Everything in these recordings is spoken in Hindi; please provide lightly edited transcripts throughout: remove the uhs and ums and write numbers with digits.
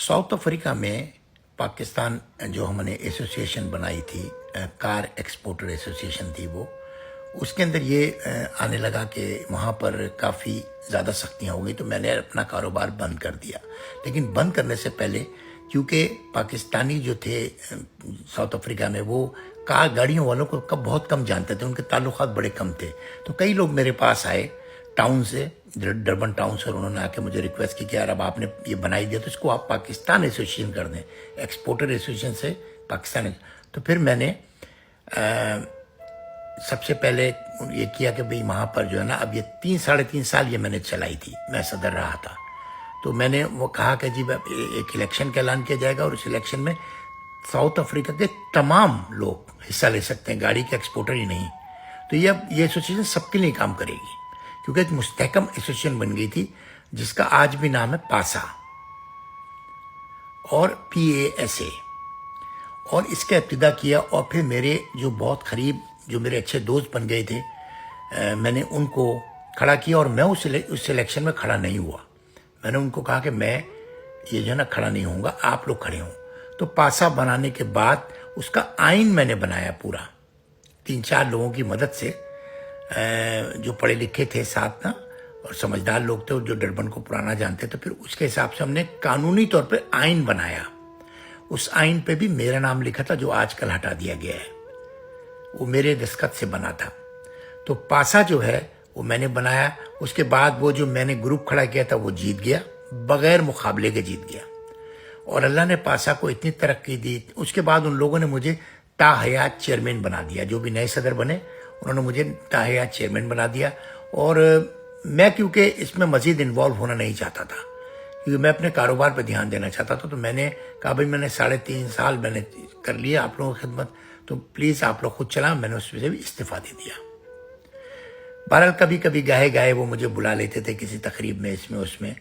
साउथ अफ्रीका में पाकिस्तान जो हमने एसोसिएशन बनाई थी, कार एक्सपोर्टर एसोसिएशन थी वो, उसके अंदर ये आने लगा कि वहाँ पर काफ़ी ज़्यादा सख्तियाँ हो गई, तो मैंने अपना कारोबार बंद कर दिया। लेकिन बंद करने से पहले, क्योंकि पाकिस्तानी जो थे साउथ अफ्रीका में, वो कार गाड़ियों वालों को बहुत कम जानते थे, उनके ताल्लुकात बड़े कम थे। तो कई लोग मेरे पास आए टाउन से, डरबन टाउन से, और उन्होंने आके मुझे रिक्वेस्ट की कि यार अब आपने ये बनाई दिया तो इसको आप पाकिस्तान एसोसिएशन कर दें, एक्सपोर्टर एसोसिएशन से पाकिस्तान। तो फिर मैंने सबसे पहले ये किया कि भाई वहाँ पर जो है ना, अब ये साढ़े तीन साल ये मैंने चलाई थी, मैं सदर रहा था। तो मैंने वो कहा कि जी एक इलेक्शन का ऐलान किया जाएगा और उस इलेक्शन में साउथ अफ्रीका के तमाम लोग हिस्सा ले सकते हैं, गाड़ी के एक्सपोर्टर ही नहीं। तो ये एसोसिएशन सबके लिए काम करेगी, क्योंकि एक मुस्तहकम एसोसिएशन बन गई थी जिसका आज भी नाम है पासा और PASA। और इसका इब्तिदा किया, और फिर मेरे जो बहुत करीब, जो मेरे अच्छे दोस्त बन गए थे, मैंने उनको खड़ा किया। और मैं उस इलेक्शन में खड़ा नहीं हुआ। मैंने उनको कहा कि मैं ये जो है ना खड़ा नहीं होऊंगा, आप लोग खड़े हों। तो पासा बनाने के बाद उसका आइन मैंने बनाया पूरा, 3-4 लोगों की मदद से, जो पढ़े लिखे थे साथ ना, और समझदार लोग थे, और जो डरबन को पुराना जानते थे। फिर उसके हिसाब से हमने कानूनी तौर पे आइन बनाया। उस आइन पे भी मेरा नाम लिखा था, जो आजकल हटा दिया गया है। वो मेरे दस्तखत से बना था। तो पासा जो है वो मैंने बनाया। उसके बाद वो जो मैंने ग्रुप खड़ा किया था वो जीत गया, बगैर मुकाबले के जीत गया। और अल्लाह ने पासा को इतनी तरक्की दी। उसके बाद उन लोगों ने मुझे ताहयात चेयरमैन बना दिया। जो भी नए सदर बने उन्होंने मुझे ताहयात चेयरमैन बना दिया। और मैं क्योंकि इसमें मजीद इन्वॉल्व होना नहीं चाहता था, क्योंकि मैं अपने कारोबार पर ध्यान देना चाहता था। तो मैंने कहा भाई मैंने 3.5 साल मैंने कर लिया आप लोगों की खिदमत, तो प्लीज़ आप लोग खुद चलाएं। मैंने उसमें से भी इस्तीफा दे दिया। बहरहाल कभी कभी गाहे वो मुझे बुला लेते थे किसी तकरीब में, इसमें उसमें।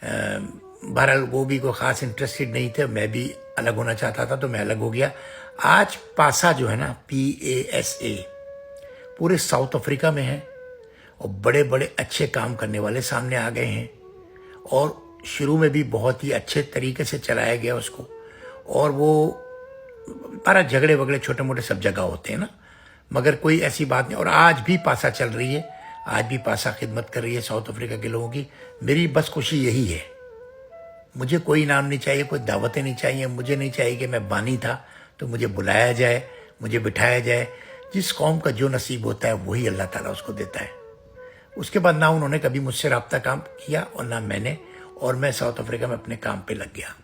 बहरहाल वो भी कोई ख़ास इंटरेस्टेड नहीं थे, मैं भी अलग होना चाहता था, तो मैं अलग हो गया। आज पासा जो है ना, PASA, पूरे साउथ अफ्रीका में है, और बड़े बड़े अच्छे काम करने वाले सामने आ गए हैं। और शुरू में भी बहुत ही अच्छे तरीके से चलाया गया उसको। और वो बारह झगड़े वगड़े छोटे मोटे सब जगह होते हैं ना, मगर कोई ऐसी बात नहीं। और आज भी पासा चल रही है, आज भी पासा खिदमत कर रही है साउथ अफ्रीका के लोगों की। मेरी बस खुशी यही है, मुझे कोई इनाम नहीं चाहिए, कोई दावतें नहीं चाहिए। मुझे नहीं चाहिए कि मैं बानी था तो मुझे बुलाया जाए, मुझे बिठाया जाए। जिस कौम का जो नसीब होता है वही अल्लाह ताला उसको देता है। उसके बाद ना उन्होंने कभी मुझसे रब्ता काम किया और ना मैंने। और मैं साउथ अफ्रीका में अपने काम पे लग गया।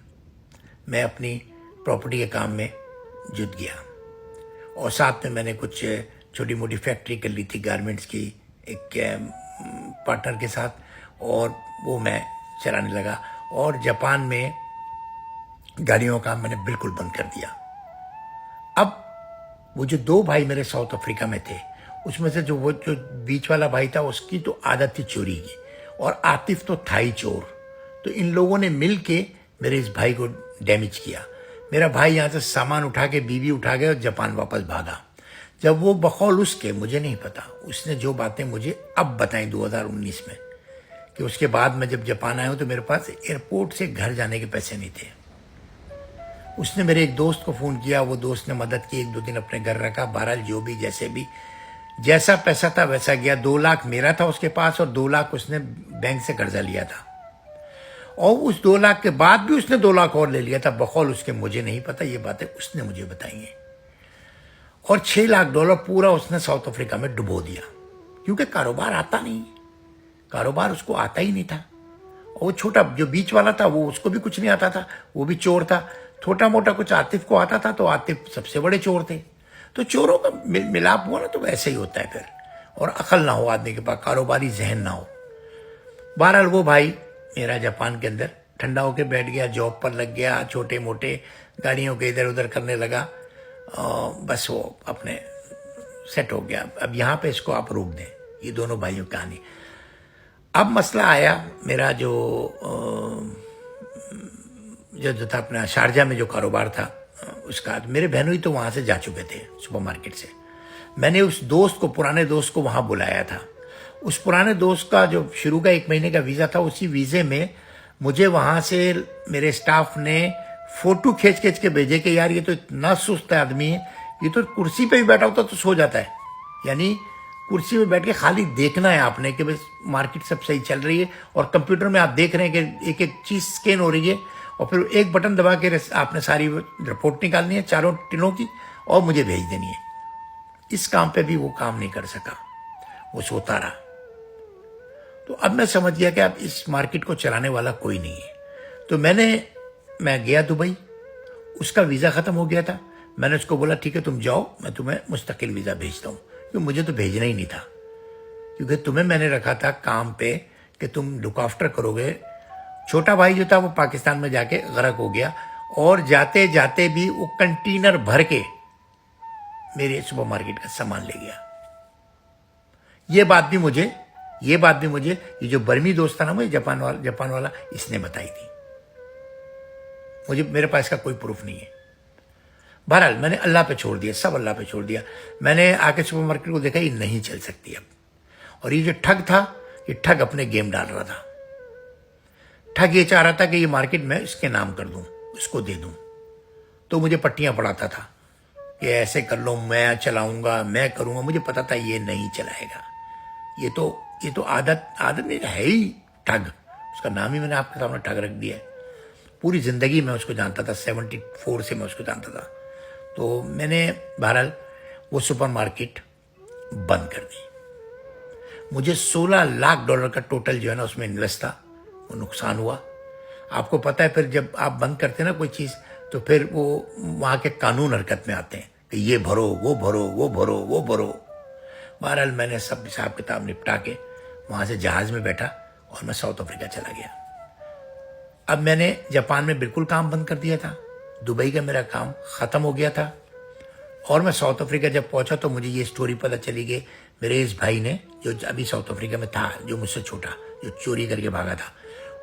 मैं अपनी प्रॉपर्टी के काम में जुट गया, और साथ में मैंने कुछ छोटी मोटी फैक्ट्री कर ली थी गारमेंट्स की, एक पार्टनर के साथ, और वो मैं चलाने लगा। और जापान में गाड़ियों का काम मैंने बिल्कुल बंद कर दिया। अब वो जो 2 भाई मेरे साउथ अफ्रीका में थे, उसमें से जो बीच वाला भाई था, उसकी तो आदत थी चोरी की, और आतिफ तो था ही चोर। तो इन लोगों ने मिल के मेरे इस भाई को डैमेज किया। मेरा भाई यहाँ से सामान उठा के, बीवी उठा के, और जापान वापस भागा। जब वो बकौल उसके, मुझे नहीं पता, उसने जो बातें मुझे अब बताई 2019 में, कि उसके बाद मैं जब जापान आया हूँ तो मेरे पास एयरपोर्ट से घर जाने के पैसे नहीं थे। उसने मेरे एक दोस्त को फ़ोन किया, वो दोस्त ने मदद की, 1-2 दिन अपने घर रखा। बहरहाल जो भी जैसे भी, जैसा पैसा था वैसा गया। 2 लाख मेरा था उसके पास, और 2 लाख उसने बैंक से कर्जा लिया था। और उस 2 लाख के बाद भी उसने 2 लाख और ले लिया था बकौल उसके। मुझे नहीं पता, ये बातें उसने मुझे बताई हैं। और $6 लाख पूरा उसने साउथ अफ्रीका में डुबो दिया, क्योंकि कारोबार आता नहीं, कारोबार उसको आता ही नहीं था। और वो छोटा जो बीच वाला था, वो उसको भी कुछ नहीं आता था, वो भी चोर था। छोटा मोटा कुछ आतिफ को आता था, तो आतिफ सबसे बड़े चोर थे। तो चोरों का मिलाप हुआ ना, तो वैसे ही होता है फिर। और अकल ना हो आदमी के पास, कारोबारी जहन ना हो। बहरहाल वो भाई मेरा जापान के अंदर ठंडा होकर बैठ गया, जॉब पर लग गया, छोटे मोटे गाड़ियों के इधर उधर करने लगा। बस वो अपने सेट हो गया। अब यहाँ पे इसको आप रोक दें, ये दोनों भाइयों की कहानी। अब मसला आया मेरा जो था अपना शारजा में जो कारोबार था उसका। मेरे बहनों ही तो वहाँ से जा चुके थे सुपरमार्केट से। मैंने उस दोस्त को, पुराने दोस्त को वहाँ बुलाया था। उस पुराने दोस्त का जो शुरू का 1 महीने का वीज़ा था, उसी वीज़े में मुझे वहां से मेरे स्टाफ ने फोटो खींच खींच के भेजे कि यार ये तो इतना सुस्त आदमी है, ये तो कुर्सी पे भी बैठा होता तो सो जाता है। यानी कुर्सी पे बैठ के खाली देखना है आपने कि बस मार्केट सब सही चल रही है, और कंप्यूटर में आप देख रहे हैं कि एक एक चीज स्कैन हो रही है, और फिर एक बटन दबा के आपने सारी रिपोर्ट निकालनी है चारों टिनों की और मुझे भेज देनी है। इस काम पे भी वो काम नहीं कर सका, वो सोता रहा। तो अब मैं समझ गया कि अब इस मार्केट को चलाने वाला कोई नहीं है। तो मैं गया दुबई, उसका वीजा खत्म हो गया था। मैंने उसको बोला ठीक है तुम जाओ, मैं तुम्हें मुस्तकिल वीजा भेजता हूं, क्योंकि मुझे तो भेजना ही नहीं था, क्योंकि तुम्हें मैंने रखा था काम पे कि तुम लुक आफ्टर करोगे। छोटा भाई जो था वो पाकिस्तान में जाके गरक हो गया, और जाते जाते भी वो कंटेनर भर के मेरे सुपरमार्केट का सामान ले गया। ये बात भी मुझे ये जो बर्मी दोस्त था ना, मुझे जापान वाला इसने बताई थी। मेरे पास इसका कोई प्रूफ नहीं है। बहरहाल मैंने अल्लाह पे छोड़ दिया, सब अल्लाह पे छोड़ दिया। मैंने आके सुपरमार्केट को देखा, ये नहीं चल सकती अब। और ये जो ठग था, ये ठग अपने गेम डाल रहा था। ठग ये चाह रहा था कि ये मार्केट मैं इसके नाम कर दूं, इसको दे दूं। तो मुझे पट्टियां पढ़ाता था कि ऐसे कर लो, मैं चलाऊंगा, मैं करूंगा। मुझे पता था ये नहीं चलाएगा। ये तो आदत में है ही ठग। उसका नाम ही मैंने आपके सामने ठग रख दिया है। पूरी जिंदगी मैं उसको जानता था, 74 से मैं उसको जानता था। तो मैंने बहरहाल वो सुपरमार्केट बंद कर दी। मुझे $16 लाख का टोटल जो है ना उसमें इन्वेस्ट था, वो नुकसान हुआ। आपको पता है फिर जब आप बंद करते हैं ना कोई चीज, तो फिर वो वहां के कानून हरकत में आते हैं कि ये भरो, वो भरो, वो भरो, वो भरो। बहरहाल मैंने सब हिसाब किताब निपटा के वहां से जहाज में बैठा और मैं साउथ अफ्रीका चला गया। अब मैंने जापान में बिल्कुल काम बंद कर दिया था, दुबई का मेरा काम खत्म हो गया था, और मैं साउथ अफ्रीका जब पहुंचा तो मुझे ये स्टोरी पता चली कि मेरे इस भाई ने, जो अभी साउथ अफ्रीका में था, जो मुझसे छोटा, जो चोरी करके भागा था,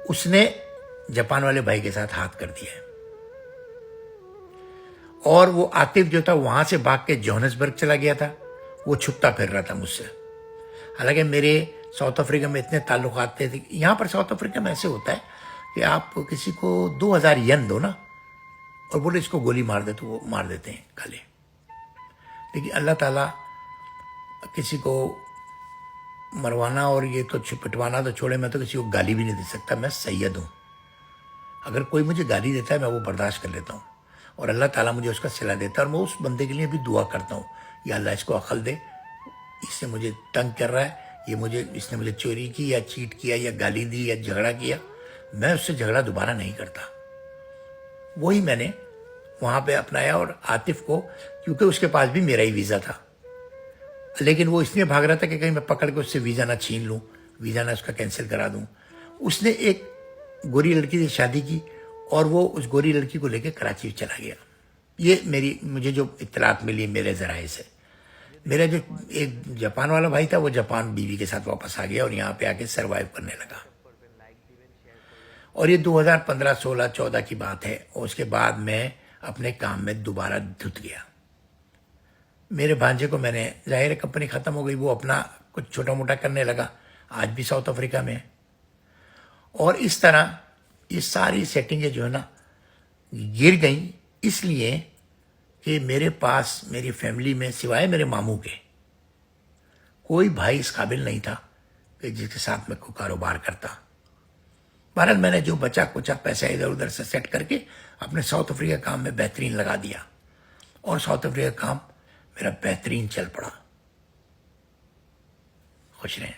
उसने जापान वाले भाई के साथ हाथ कर दिया है। और वो आतिफ जो था वहां से भाग के जोहान्सबर्ग चला गया था, वो छुपता फिर रहा था मुझसे। हालांकि मेरे साउथ अफ्रीका में इतने ताल्लुकात थे। यहाँ पर साउथ अफ्रीका में ऐसे होता है कि आप किसी को 2000 येन दो ना और बोले इसको गोली मार दे, तो वो मार देते हैं गले। लेकिन अल्लाह ताला किसी को मरवाना और ये तो पिटवाना तो छोड़े, मैं तो किसी को गाली भी नहीं दे सकता। मैं सैयद हूं। अगर कोई मुझे गाली देता है मैं वो बर्दाश्त कर लेता हूँ, और अल्लाह ताला मुझे उसका सिला देता है। और मैं उस बंदे के लिए भी दुआ करता हूँ, या अल्लाह इसको अकल दे, इससे मुझे तंग कर रहा है, इसने मुझे चोरी की या चीट किया या गाली दी या झगड़ा किया, मैं उससे झगड़ा दोबारा नहीं करता। वही मैंने वहां पे अपनाया। और आतिफ को, क्योंकि उसके पास भी मेरा ही वीजा था, लेकिन वो इसलिए भाग रहा था कि कहीं मैं पकड़ के उससे वीजा ना छीन लूं, वीजा ना उसका कैंसिल करा दूं। उसने एक गोरी लड़की से शादी की और वो उस गोरी लड़की को लेकर कराची चला गया। ये मुझे जो इत्तलात मिली मेरे जराए से। मेरा जो एक जापान वाला भाई था वो जापान बीवी के साथ वापस आ गया और यहाँ पे आके सरवाइव करने लगा। और ये 2015, 16, 14 की बात है। और उसके बाद मैं अपने काम में दोबारा धुत गया। मेरे भांजे को मैंने, जाहिर है कंपनी खत्म हो गई, वो अपना कुछ छोटा मोटा करने लगा, आज भी साउथ अफ्रीका में है। और इस तरह ये सारी सेटिंगें जो है ना गिर गई, इसलिए कि मेरे पास मेरी फैमिली में सिवाय मेरे मामू के कोई भाई इस काबिल नहीं था कि जिसके साथ मैं कोई कारोबार करता। बहरहाल मैंने जो बचा कुचा पैसा इधर उधर से सेट करके अपने साउथ अफ्रीका काम में बेहतरीन लगा दिया, और साउथ अफ्रीका काम मेरा बेहतरीन चल पड़ा। खुश रहें।